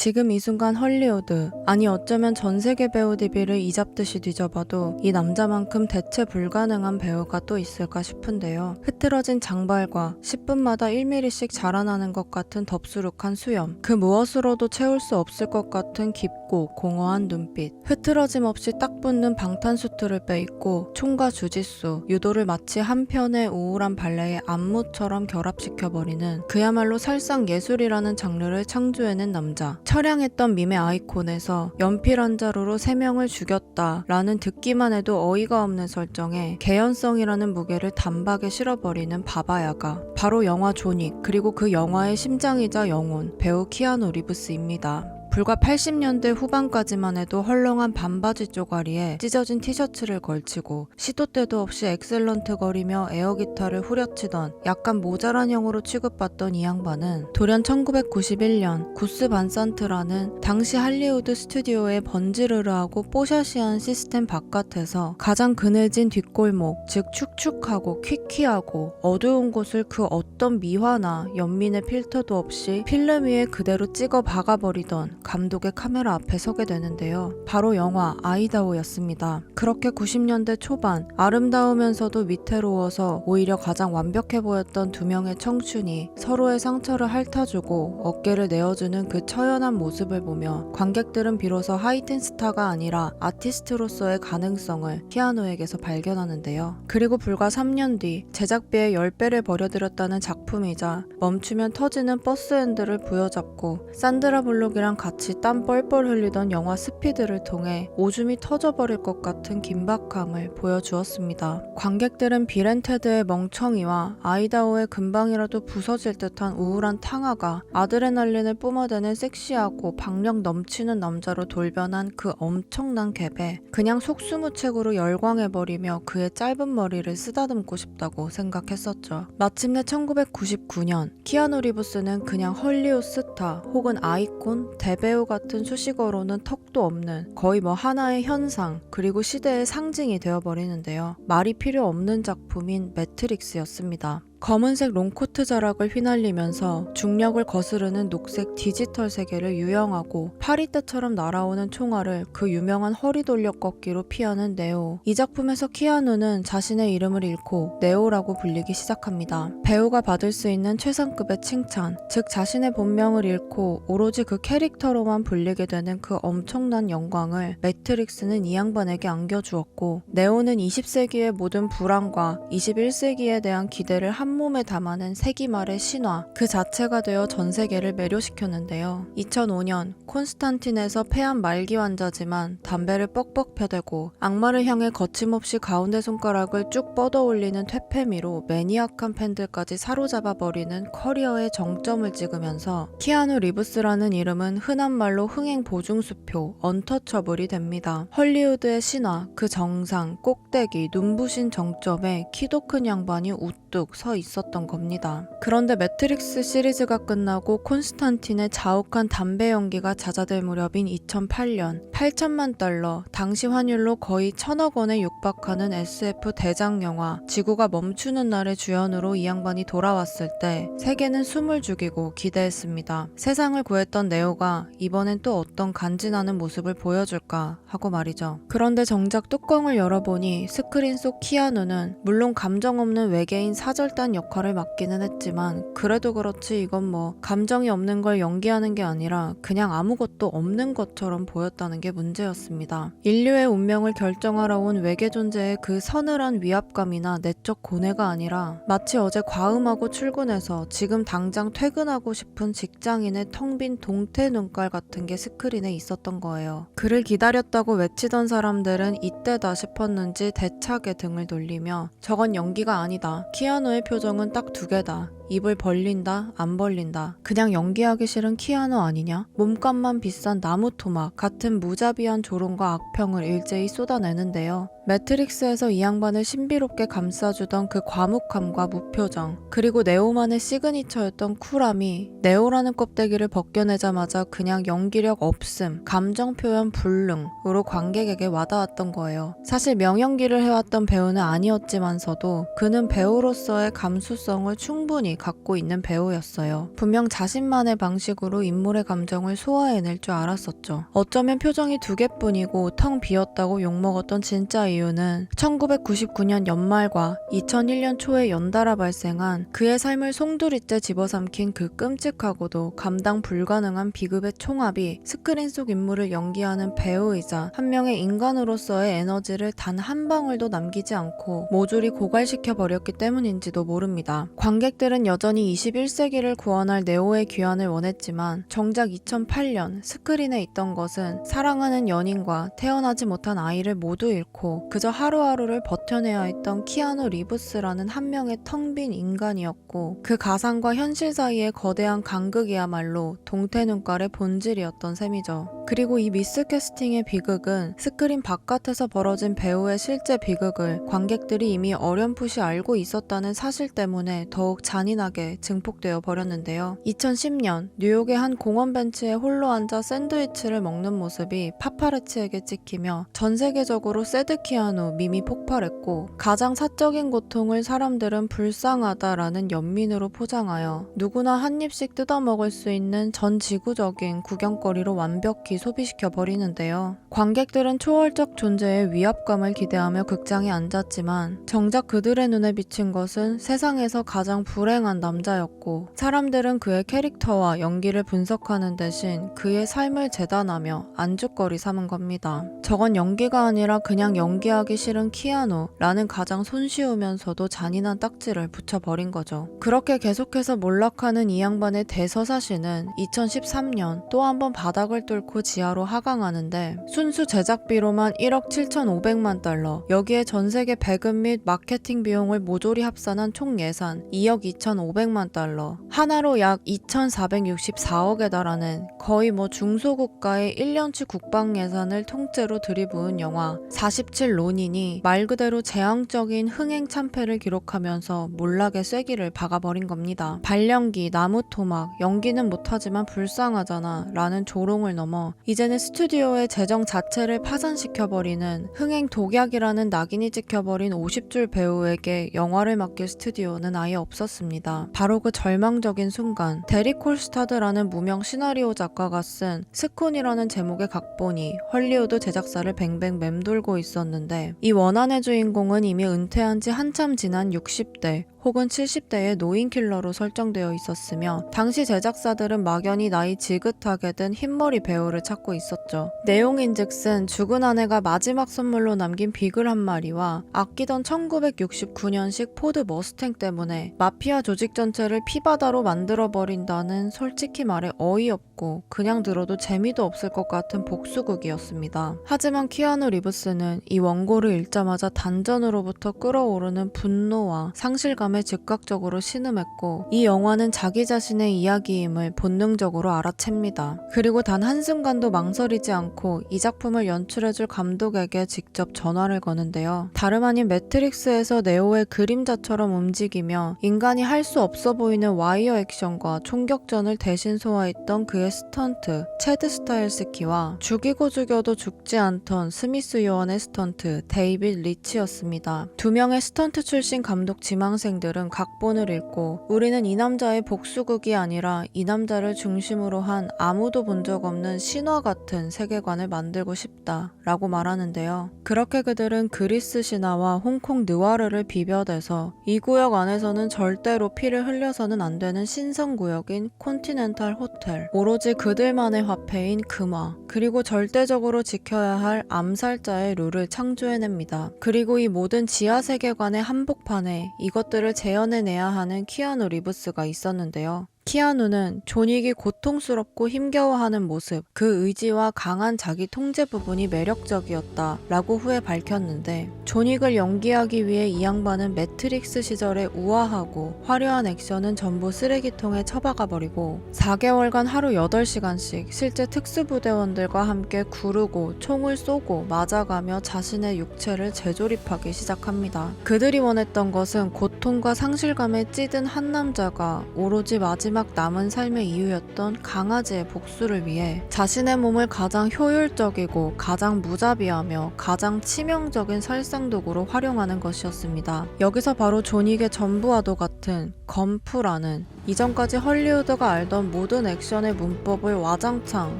지금 이 순간 헐리우드, 아니 어쩌면 전 세계 배우 DB를 이잡듯이 뒤져봐도 이 남자만큼 대체 불가능한 배우가 또 있을까 싶은데요. 흐트러진 장발과 10분마다 1mm씩 자라나는 것 같은 덥수룩한 수염, 그 무엇으로도 채울 수 없을 것 같은 깊고 공허한 눈빛, 흐트러짐 없이 딱 붙는 방탄수트를 빼입고 총과 주짓수, 유도를 마치 한 편의 우울한 발레의 안무처럼 결합시켜버리는 그야말로 살상 예술이라는 장르를 창조해낸 남자. 처량했던 밈의 아이콘에서 연필 한 자루로 3명을 죽였다 라는 듣기만 해도 어이가 없는 설정에 개연성이라는 무게를 단박에 실어버리는 바바야가 바로 영화 조닉, 그리고 그 영화의 심장이자 영혼, 배우 키아누 리브스입니다. 불과 80년대 후반까지만 해도 헐렁한 반바지 쪼가리에 찢어진 티셔츠를 걸치고 시도 때도 없이 엑셀런트 거리며 에어기타를 후려치던 약간 모자란 형으로 취급받던 이 양반은 돌연 1991년 구스 반산트라는 당시 할리우드 스튜디오의 번지르르하고 뽀샤시한 시스템 바깥에서 가장 그늘진 뒷골목, 즉 축축하고 퀴퀴하고 어두운 곳을 그 어떤 미화나 연민의 필터도 없이 필름 위에 그대로 찍어 박아버리던 감독의 카메라 앞에 서게 되는데요. 바로 영화 아이다호였습니다. 그렇게 90년대 초반 아름다우면서도 위태로워서 오히려 가장 완벽해 보였던 두 명의 청춘이 서로의 상처를 핥아주고 어깨를 내어주는 그 처연한 모습을 보며 관객들은 비로소 하이틴 스타가 아니라 아티스트로서의 가능성을 키아누에게서 발견하는데요. 그리고 불과 3년 뒤 제작비의 10배를 버려들였다는 작품이자 멈추면 터지는 버스핸들을 부여잡고 산드라 블록이랑 같이 땀 뻘뻘 흘리던 영화 스피드를 통해 오줌이 터져버릴 것 같은 긴박함을 보여주었습니다. 관객들은 빌 앤 테드의 멍청이와 아이다호의 금방이라도 부서질 듯한 우울한 탕화가 아드레날린을 뿜어대는 섹시하고 박력 넘치는 남자로 돌변한 그 엄청난 갭에 그냥 속수무책으로 열광해버리며 그의 짧은 머리를 쓰다듬고 싶다고 생각했었죠. 마침내 1999년 키아누 리브스는 그냥 헐리우드 스타 혹은 아이콘, 대배우 같은 수식어로는 턱도 없는 거의 하나의 현상, 그리고 시대의 상징이 되어버리는데요. 말이 필요 없는 작품인 매트릭스였습니다. 검은색 롱코트 자락을 휘날리면서 중력을 거스르는 녹색 디지털 세계를 유영하고 파리떼처럼 날아오는 총알을 그 유명한 허리 돌려 꺾기로 피하는 네오. 이 작품에서 키아누는 자신의 이름을 잃고 네오라고 불리기 시작합니다. 배우가 받을 수 있는 최상급의 칭찬, 즉 자신의 본명을 잃고 오로지 그 캐릭터로만 불리게 되는 그 엄청난 영광을 매트릭스는 이 양반에게 안겨주었고, 네오는 20세기의 모든 불안과 21세기에 대한 기대를 한 몸에 담아낸 세기말의 신화 그 자체가 되어 전 세계를 매료시켰는데요. 2005년 콘스탄틴에서 폐암 말기 환자지만 담배를 뻑뻑 펴대고 악마를 향해 거침없이 가운데 손가락을 쭉 뻗어올리는 퇴폐미로 매니악한 팬들까지 사로잡아버리는 커리어의 정점을 찍으면서 키아누 리브스라는 이름은 흔한 말로 흥행 보증수표, 언터처블이 됩니다. 헐리우드의 신화, 그 정상, 꼭대기, 눈부신 정점에 키도 큰 양반이 우뚝 서 있었던 겁니다. 그런데 매트릭스 시리즈가 끝나고 콘스탄틴의 자욱한 담배 연기가 잦아들 무렵인 2008년 8천만 달러, 당시 환율로 거의 1,000억 원에 육박하는 SF 대작 영화 지구가 멈추는 날의 주연으로 이 양반이 돌아왔을 때 세계는 숨을 죽이고 기대했습니다. 세상을 구했던 네오가 이번엔 또 어떤 간지나는 모습을 보여줄까 하고 말이죠. 그런데 정작 뚜껑을 열어보니 스크린 속 키아누는 물론 감정 없는 외계인 사절단 역할을 맡기는 했지만 그래도 그렇지 이건 감정이 없는 걸 연기하는 게 아니라 그냥 아무것도 없는 것처럼 보였다는 게 문제였습니다. 인류의 운명을 결정하러 온 외계 존재의 그 서늘한 위압감이나 내적 고뇌가 아니라 마치 어제 과음하고 출근해서 지금 당장 퇴근하고 싶은 직장인의 텅 빈 동태 눈깔 같은 게 스크린에 있었던 거예요. 그를 기다렸다고 외치던 사람들은 이때다 싶었는지 대차게 등을 돌리며 저건 연기가 아니다. 키아누의 표정은 딱 2개다. 입을 벌린다, 안 벌린다. 그냥 연기하기 싫은 키아누 아니냐? 몸값만 비싼 나무 토막 같은 무자비한 조롱과 악평을 일제히 쏟아내는데요. 매트릭스에서 이 양반을 신비롭게 감싸주던 그 과묵함과 무표정, 그리고 네오만의 시그니처였던 쿨함이 네오라는 껍데기를 벗겨내자마자 그냥 연기력 없음, 감정 표현 불능으로 관객에게 와닿았던 거예요. 사실 명연기를 해왔던 배우는 아니었지만서도 그는 배우로서의 감수성을 충분히 특성이 갖고 있는 배우였어요. 분명 자신만의 방식으로 인물의 감정을 소화해낼 줄 알았었죠. 어쩌면 표정이 2개뿐이고 텅 비었다고 욕먹었던 진짜 이유는 1999년 연말과 2001년 초에 연달아 발생한 그의 삶을 송두리째 집어삼킨 그 끔찍하고도 감당 불가능한 비극의 총합이 스크린 속 인물을 연기하는 배우이자 한 명의 인간으로서의 에너지를 단 한 방울도 남기지 않고 모조리 고갈시켜 버렸기 때문인지도 모릅니다. 관객들은 여전히 21세기를 구원할 네오의 귀환을 원했지만 정작 2008년 스크린에 있던 것은 사랑하는 연인과 태어나지 못한 아이를 모두 잃고 그저 하루하루를 버텨내야 했던 키아누 리브스라는 한 명의 텅 빈 인간이었고 그 가상과 현실 사이의 거대한 간극이야말로 동태눈깔의 본질이었던 셈이죠. 그리고 이 미스캐스팅의 비극은 스크린 바깥에서 벌어진 배우의 실제 비극을 관객들이 이미 어렴풋이 알고 있었다는 사실 때문에 더욱 잔인하게 증폭되어 버렸는데요. 2010년 뉴욕의 한 공원 벤치에 홀로 앉아 샌드위치를 먹는 모습이 파파라치에게 찍히며 전 세계적으로 새드 키아누 밈이 폭발했고 가장 사적인 고통을 사람들은 불쌍하다라는 연민으로 포장하여 누구나 한 입씩 뜯어먹을 수 있는 전 지구적인 구경거리로 완벽히 소비시켜 버리는데요. 관객들은 초월적 존재의 위압감을 기대하며 극장에 앉았지만 정작 그들의 눈에 비친 것은 세상에서 가장 불행한 남자였고 사람들은 그의 캐릭터와 연기를 분석하는 대신 그의 삶을 재단하며 안주거리 삼은 겁니다. 저건 연기가 아니라 그냥 연기하기 싫은 키아누라는 가장 손쉬우면서도 잔인한 딱지를 붙여버린 거죠. 그렇게 계속해서 몰락하는 이 양반의 대서사시는 2013년 또 한 번 바닥을 뚫고 지하로 하강하는데 순수 제작비로만 1억 7,500만 달러, 여기에 전세계 배급 및 마케팅 비용을 모조리 합산한 총 예산 2억 2,500만 달러, 하나로 약 2,464억에 달하는 거의 중소국가의 1년치 국방 예산을 통째로 들이부은 영화 47론인이 말 그대로 재앙적인 흥행 참패를 기록하면서 몰락의 쐐기를 박아버린 겁니다. 발연기, 나무토막, 연기는 못하지만 불쌍하잖아 라는 조롱을 넘어 이제는 스튜디오의 재정 자체를 파산시켜버리는 흥행 독약이라는 낙인이 찍혀버린 50줄 배우에게 영화를 맡길 스튜디오는 아예 없었습니다. 바로 그 절망적인 순간 데릭 콜스타드라는 무명 시나리오 작가가 쓴 스콘이라는 제목의 각본이 헐리우드 제작사를 뱅뱅 맴돌고 있었는데 이 원한의 주인공은 이미 은퇴한 지 한참 지난 60대 혹은 70대의 노인킬러로 설정되어 있었으며 당시 제작사들은 막연히 나이 지긋하게 든 흰머리 배우를 찾고 있었죠. 내용인즉슨 죽은 아내가 마지막 선물로 남긴 비글 한 마리와 아끼던 1969년식 포드 머스탱 때문에 마피아 조직 전체를 피바다로 만들어버린다는 솔직히 말해 어이없고 그냥 들어도 재미도 없을 것 같은 복수극이었습니다. 하지만 키아누 리브스는 이 원고를 읽자마자 단전으로부터 끓어오르는 분노와 상실감에 즉각적으로 신음했고 이 영화는 자기 자신의 이야기임을 본능적으로 알아챕니다. 그리고 단 한순간도 망설이지 않고 이 작품을 연출해줄 감독에게 직접 전화를 거는데요. 다름 아닌 매트릭스에서 네오의 그림자처럼 움직이며 인간이 할 수 없어 보이는 와이어 액션과 총격전을 대신 소화했던 그의 스턴트 체드 스타일스키와 죽이고 죽여도 죽지 않던 스미스 요원의 스턴트 데이빗 리치였습니다. 두 명의 스턴트 출신 감독 지망생들은 각본을 읽고 우리는 이 남자의 복수극이 아니라 이 남자를 중심으로 한 아무도 본 적 없는 신화 같은 세계관을 만들고 싶다 라고 말하는데요. 그렇게 그들은 그리스 신화와 홍콩 느와르를 비벼대서 이 구역 안에서는 절대로 피를 흘려서는 안 되는 신성구역인 콘티넨탈 호텔, 오로지 그들만의 화폐인 금화, 그리고 절대적으로 지켜야 할 암살자의 룰을 창조해냅니다. 그리고 이 모든 지하 세계관의 한복판에 이것들을 재현해내야 하는 키아누 리브스가 있었는데요. 키아누는 존윅이 고통스럽고 힘겨워하는 모습, 그 의지와 강한 자기 통제 부분이 매력적이었다 라고 후에 밝혔는데 존윅을 연기하기 위해 이 양반은 매트릭스 시절의 우아하고 화려한 액션은 전부 쓰레기통에 처박아버리고 4개월간 하루 8시간씩 실제 특수부대원들과 함께 구르고 총을 쏘고 맞아가며 자신의 육체를 재조립하기 시작합니다. 그들이 원했던 것은 고통과 상실감에 찌든 한 남자가 오로지 마지막 마지막 남은 삶의 이유였던 강아지의 복수를 위해 자신의 몸을 가장 효율적이고 가장 무자비하며 가장 치명적인 살상도구로 활용하는 것이었습니다. 여기서 바로 존윅의 전부와도 같은 건프라는 이전까지 헐리우드가 알던 모든 액션의 문법을 와장창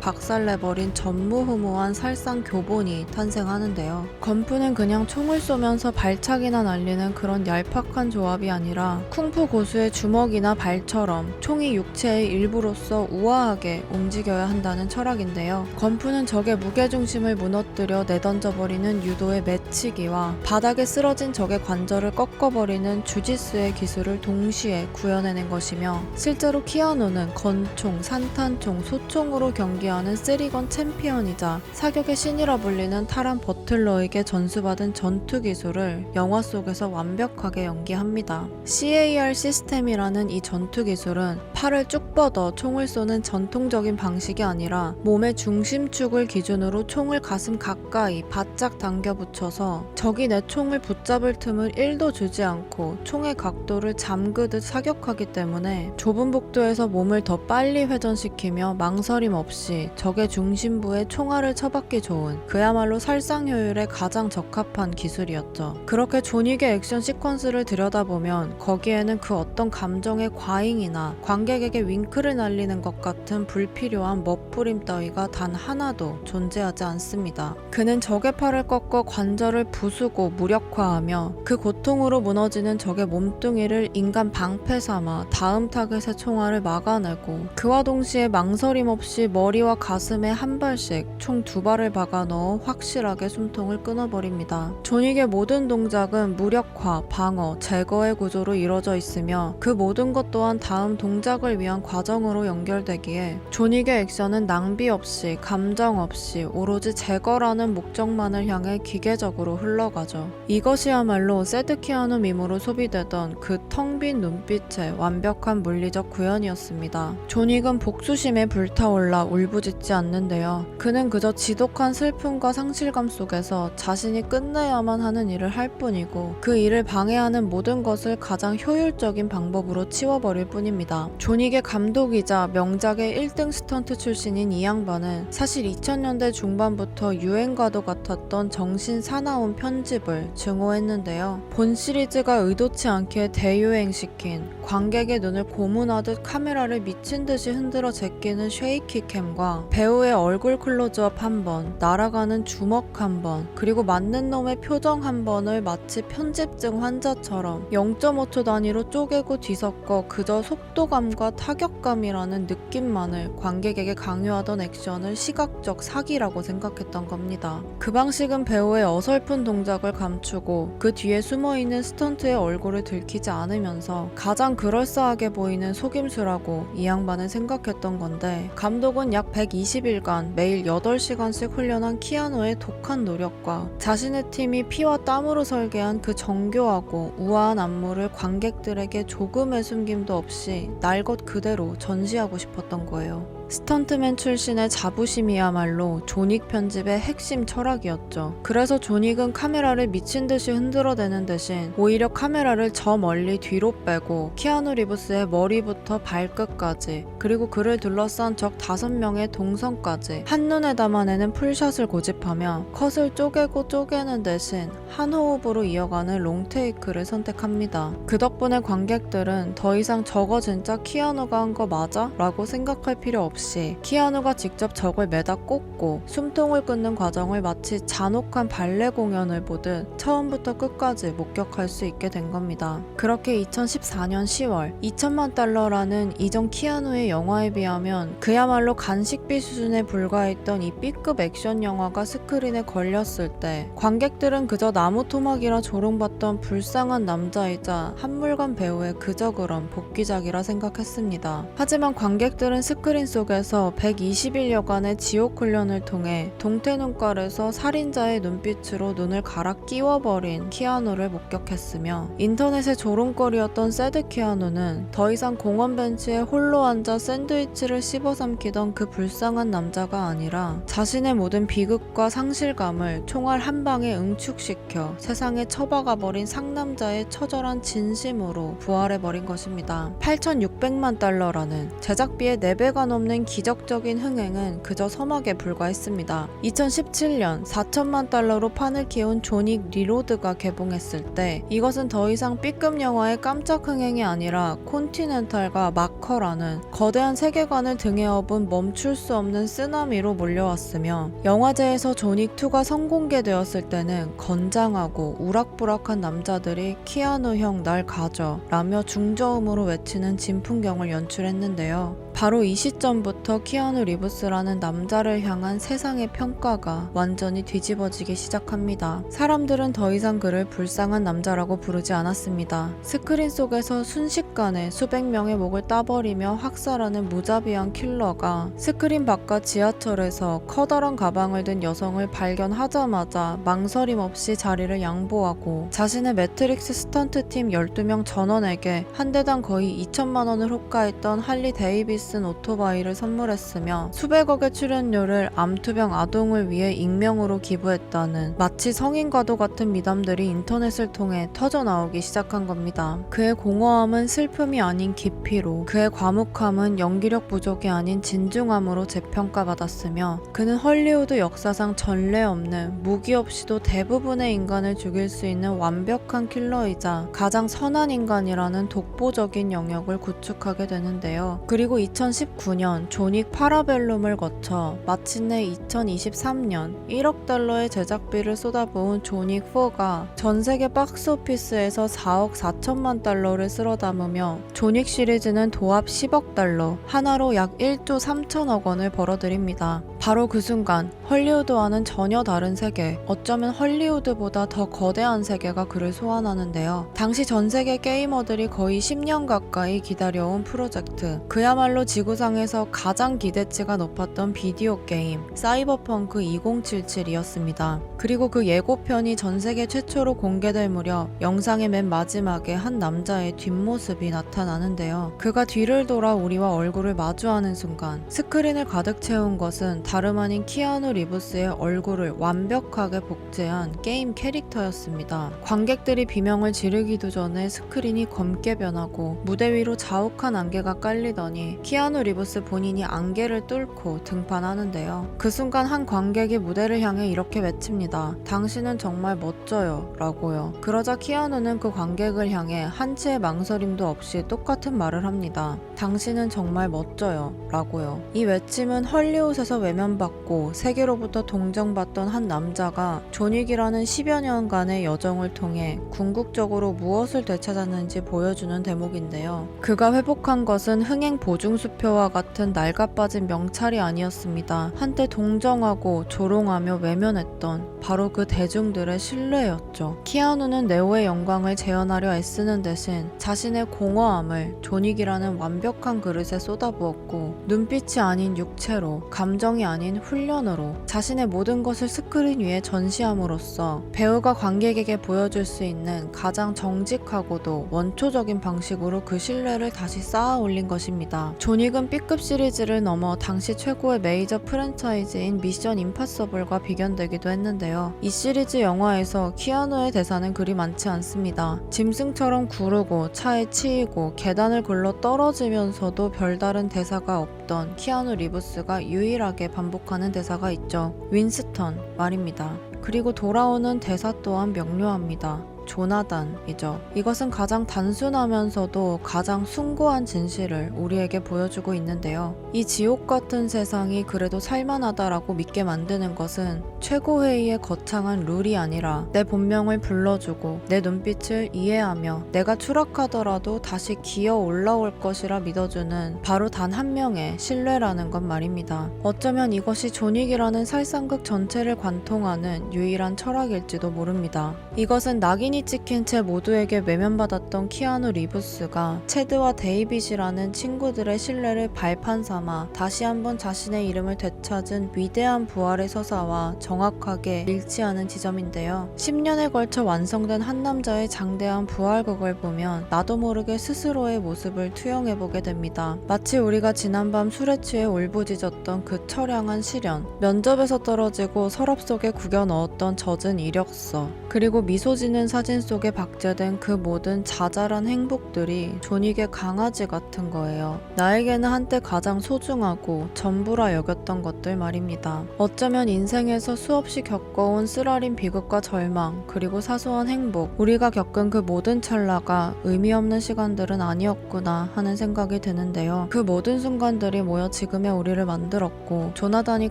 박살내버린 전무후무한 살상 교본이 탄생하는데요. 건프는 그냥 총을 쏘면서 발차기나 날리는 그런 얄팍한 조합이 아니라 쿵푸 고수의 주먹이나 발처럼 총이 육체의 일부로서 우아하게 움직여야 한다는 철학인데요. 건프는 적의 무게중심을 무너뜨려 내던져버리는 유도의 매치기와 바닥에 쓰러진 적의 관절을 꺾어버리는 주짓수의 기술을 동시에 구현해낸 것이며, 실제로 키아누는 건총, 산탄총, 소총으로 경기하는 3건 챔피언이자 사격의 신이라 불리는 타란 버틀러에게 전수받은 전투 기술을 영화 속에서 완벽하게 연기합니다. CAR 시스템이라는 이 전투 기술은 팔을 쭉 뻗어 총을 쏘는 전통적인 방식이 아니라 몸의 중심축을 기준으로 총을 가슴 가까이 바짝 당겨 붙여서 적이 내 총을 붙잡을 틈을 1도 주지 않고 총의 각도를 잠그듯 사격하기 때문에 좁은 복도에서 몸을 더 빨리 회전시키며 망설임 없이 적의 중심부에 총알을 쳐박기 좋은 그야말로 살상 효율에 가장 적합한 기술이었죠. 그렇게 존윅의 액션 시퀀스를 들여다보면 거기에는 그 어떤 감정의 과잉이나 관객에게 윙크를 날리는 것 같은 불필요한 멋부림 따위가 단 하나도 존재하지 않습니다. 그는 적의 팔을 꺾어 관절을 부수고 무력화하며 그 고통으로 무너지는 적의 몸뚱이를 인간 방패 삼아 다음 타겟의 총알을 막아내고, 그와 동시에 망설임 없이 머리와 가슴에 한 발씩 총 2발을 박아 넣어 확실하게 숨통을 끊어버립니다. 존윅의 모든 동작은 무력화, 방어, 제거의 구조로 이루어져 있으며 그 모든 것 또한 다음 동작을 위한 과정으로 연결되기에 존윅의 액션은 낭비 없이 감정 없이 오로지 제거라는 목적만을 향해 기계적으로 흘러가죠. 이것이야말로 새드 키아누 밈으로 소비되던 그 텅 빈 눈빛의 완벽한 물리적 구현이었습니다. 존윅은 복수심에 불타올라 울부짖지 않는데요. 그는 그저 지독한 슬픔과 상실감 속에서 자신이 끝내야만 하는 일을 할 뿐이고 그 일을 방해하는 모든 것을 가장 효율적인 방법으로 치워버릴 뿐입니다. 존윅의 감독이자 명작의 1등 스턴트 출신인 이 양반은 사실 2000년대 중반부터 유행과도 같았던 정신 사나운 편집을 증오했는데요. 본 시리즈가 의도치 않게 대유행시킨 관객의 눈을 고문하듯 카메라를 미친듯이 흔들어 제끼는 쉐이키캠과 배우의 얼굴 클로즈업 한 번, 날아가는 주먹 한 번, 그리고 맞는 놈의 표정 한 번을 마치 편집증 환자처럼 0.5초 단위로 쪼개고 뒤섞어 그저 속도감과 타격감이라는 느낌만을 관객에게 강요하던 액션을 시각적 사기라고 생각했던 겁니다. 그 방식은 배우의 어설픈 동작을 감추고 그 뒤에 숨어있는 스턴트의 얼굴을 들키지 않으면서 가장 그럴싸하게 보이는 속임수라고 이 양반은 생각했던 건데, 감독은 약 120일간 매일 8시간씩 훈련한 키아누의 독한 노력과 자신의 팀이 피와 땀으로 설계한 그 정교하고 우아한 안무를 관객들에게 조금의 숨김도 없이 날 것 그대로 전시하고 싶었던 거예요. 스턴트맨 출신의 자부심이야말로 존윅 편집의 핵심 철학이었죠. 그래서 존윅은 카메라를 미친듯이 흔들어대는 대신 오히려 카메라를 저 멀리 뒤로 빼고 키아누 리브스의 머리부터 발끝까지, 그리고 그를 둘러싼 적 5명의 동선까지 한눈에 담아내는 풀샷을 고집하며 컷을 쪼개고 쪼개는 대신 한 호흡으로 이어가는 롱테이크를 선택합니다. 그 덕분에 관객들은 더 이상 저거 진짜 키아누가 한 거 맞아? 라고 생각할 필요 없이 키아누가 직접 적을 매다 꽂고 숨통을 끊는 과정을 마치 잔혹한 발레 공연을 보듯 처음부터 끝까지 목격할 수 있게 된 겁니다. 그렇게 2014년 10월 2천만 달러라는 이전 키아누의 영화에 비하면 그야말로 간식비 수준에 불과했던 이 B급 액션 영화가 스크린에 걸렸을 때 관객들은 그저 나무 토막이라 조롱받던 불쌍한 남자이자 한물간 배우의 그저 그런 복귀작이라 생각했습니다. 하지만 관객들은 스크린 속에서 120일여간의 지옥 훈련을 통해 동태 눈깔에서 살인자의 눈빛으로 눈을 갈아 끼워버린 키아누를 목격했으며, 인터넷의 조롱거리였던 새드 키아누는 더 이상 공원 벤치에 홀로 앉아 샌드위치를 씹어삼키던 그 불쌍한 남자가 아니라 자신의 모든 비극과 상실감을 총알 한 방에 응축시켜 일으켜 세상에 처박아버린 상남자의 처절한 진심으로 부활해버린 것입니다. 8,600만 달러라는 제작비의 4배가 넘는 기적적인 흥행은 그저 서막에 불과했습니다. 2017년 4천만 달러로 판을 키운 존윅 리로드가 개봉했을 때 이것은 더 이상 B급 영화의 깜짝 흥행이 아니라 콘티넨탈과 마커라는 거대한 세계관을 등에 업은 멈출 수 없는 쓰나미로 몰려왔으며 영화제에서 존윅2가 선공개되었을 때는 건장하고 우락부락한 남자들이 키아누 형 날 가져 라며 중저음으로 외치는 진풍경을 연출했는데요. 바로 이 시점부터 키아누 리브스라는 남자를 향한 세상의 평가가 완전히 뒤집어지기 시작합니다. 사람들은 더 이상 그를 불쌍한 남자라고 부르지 않았습니다. 스크린 속에서 순식간에 수백 명의 목을 따버리며 학살하는 무자비한 킬러가 스크린 바깥 지하철에서 커다란 가방을 든 여성을 발견하자마자 망설임 없이 자리를 양보하고 자신의 매트릭스 스턴트팀 12명 전원에게 한 대당 거의 2천만 원을 호가했던 할리 데이비슨 오토바이를 선물했으며 수백억의 출연료를 암투병 아동을 위해 익명으로 기부했다는 마치 성인과도 같은 미담들이 인터넷을 통해 터져나오기 시작한 겁니다. 그의 공허함은 슬픔이 아닌 깊이로, 그의 과묵함은 연기력 부족이 아닌 진중함으로 재평가받았으며 그는 헐리우드 역사상 전례 없는 무기 없이도 대부분의 인간을 죽일 수 있는 완벽한 킬러이자 가장 선한 인간이라는 독보적인 영역을 구축하게 되는데요. 그리고 2019년 존윅 파라벨룸을 거쳐 마침내 2023년 1억 달러의 제작비를 쏟아부은 존윅4가 전세계 박스오피스에서 4억 4천만 달러를 쓸어 담으며 존윅 시리즈는 도합 10억 달러, 하나로 약 1조 3천억 원을 벌어들입니다. 바로 그 순간 헐리우드와는 전혀 다른 세계, 어쩌면 헐리우드보다 더 거대한 세계가 그를 소환하는데요. 당시 전세계 게이머들이 거의 10년 가까이 기다려온 프로젝트, 그야말로 지구상에서 가장 기대치가 높았던 비디오 게임 사이버펑크 2077이었습니다. 그리고 그 예고편이 전세계 최초로 공개될 무렵 영상의 맨 마지막에 한 남자의 뒷모습이 나타나는데요. 그가 뒤를 돌아 우리와 얼굴을 마주하는 순간 스크린을 가득 채운 것은 다름 아닌 키아누 리브스의 얼굴을 완벽하게 복제한 게임 캐릭터였습니다. 관객들이 비명을 지르기도 전에 스크린이 검게 변하고 무대 위로 자욱한 안개가 깔리더니 키아누 리브스 본인이 안개를 뚫고 등판하는데요. 그 순간 한 관객이 무대를 향해 이렇게 외칩니다. 당신은 정말 멋져요 라고요. 그러자 키아누는 그 관객을 향해 한치의 망설임도 없이 똑같은 말을 합니다. 당신은 정말 멋져요 라고요. 이 외침은 헐리우드에서 외면받고 세계로부터 동정받던 한 남자가 존윅이라는 10여 년간의 여정을 통해 궁극적으로 무엇을 되찾았는지 보여주는 대목인데요. 그가 회복한 것은 흥행 보증수표와 같은 낡아빠진 명찰이 아니었습니다. 한때 동정하고 조롱하며 외면했던 바로 그 대중들의 신뢰였죠. 키아누는 네오의 영광을 재현하려 애쓰는 대신 자신의 공허함을 존윅이라는 완벽한 그릇에 쏟아부었고 눈빛이 아닌 육체로, 감정이 아닌 훈련으로 자신의 모든 것을 스크린 위에 전시함으로써 배우가 관객에게 보여줄 수 있는 가장 정직하고도 원초적인 방식으로 그 신뢰를 다시 쌓아 올린 것입니다. 존윅은 B급 시리즈를 넘어 당시 최고의 메이저 프랜차이즈인 미션 임파서블과 비견되기도 했는데요. 이 시리즈 영화에서 키아누의 대사는 그리 많지 않습니다. 짐승처럼 구르고 차에 치이고 계단을 굴러 떨어지면서도 별다른 대사가 없던 키아누 리브스가 유일하게 반복하는 대사가 있죠. 윈스턴 말입니다. 그리고 돌아오는 대사 또한 명료합니다. 조나단이죠. 이것은 가장 단순하면서도 가장 숭고한 진실을 우리에게 보여주고 있는데요. 이 지옥 같은 세상이 그래도 살만하다라고 믿게 만드는 것은 최고회의의 거창한 룰이 아니라 내 본명을 불러주고 내 눈빛을 이해하며 내가 추락하더라도 다시 기어 올라올 것이라 믿어주는 바로 단 한 명의 신뢰라는 것 말입니다. 어쩌면 이것이 존윅이라는 살상극 전체를 관통하는 유일한 철학일지도 모릅니다. 이것은 낙인 혼이 찍힌 채 모두에게 외면받았던 키아누 리브스가 체드와 데이빗이라는 친구들의 신뢰를 발판 삼아 다시 한번 자신의 이름을 되찾은 위대한 부활의 서사와 정확하게 일치하는 지점인데요. 10년에 걸쳐 완성된 한 남자의 장대한 부활극을 보면 나도 모르게 스스로의 모습을 투영해보게 됩니다. 마치 우리가 지난밤 술에 취해 울부짖었던 그 처량한 시련, 면접에서 떨어지고 서랍 속에 구겨 넣었던 젖은 이력서, 그리고 미소 짓는 사진 속에 박제된 그 모든 자잘한 행복들이 존윅의 강아지 같은 거예요. 나에게는 한때 가장 소중하고 전부라 여겼던 것들 말입니다. 어쩌면 인생에서 수없이 겪어온 쓰라린 비극과 절망, 그리고 사소한 행복, 우리가 겪은 그 모든 찰나가 의미 없는 시간들은 아니었구나 하는 생각이 드는데요. 그 모든 순간들이 모여 지금의 우리를 만들었고, 조나단이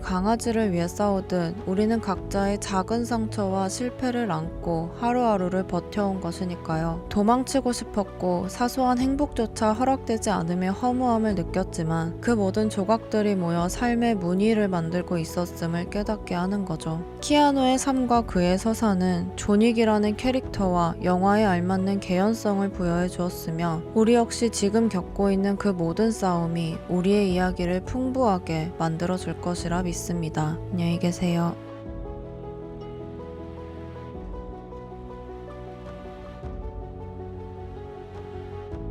강아지를 위해 싸우듯 우리는 각자의 작은 상처와 실패를 안고 하루하루를 버텨온 것이니까요. 도망치고 싶었고 사소한 행복조차 허락되지 않으며 허무함을 느꼈지만 그 모든 조각들이 모여 삶의 무늬를 만들고 있었음을 깨닫게 하는 거죠. 키아누의 삶과 그의 서사는 존윅이라는 캐릭터와 영화에 알맞는 개연성을 부여해 주었으며, 우리 역시 지금 겪고 있는 그 모든 싸움이 우리의 이야기를 풍부하게 만들어 줄 것이라 믿습니다. 안녕히 계세요.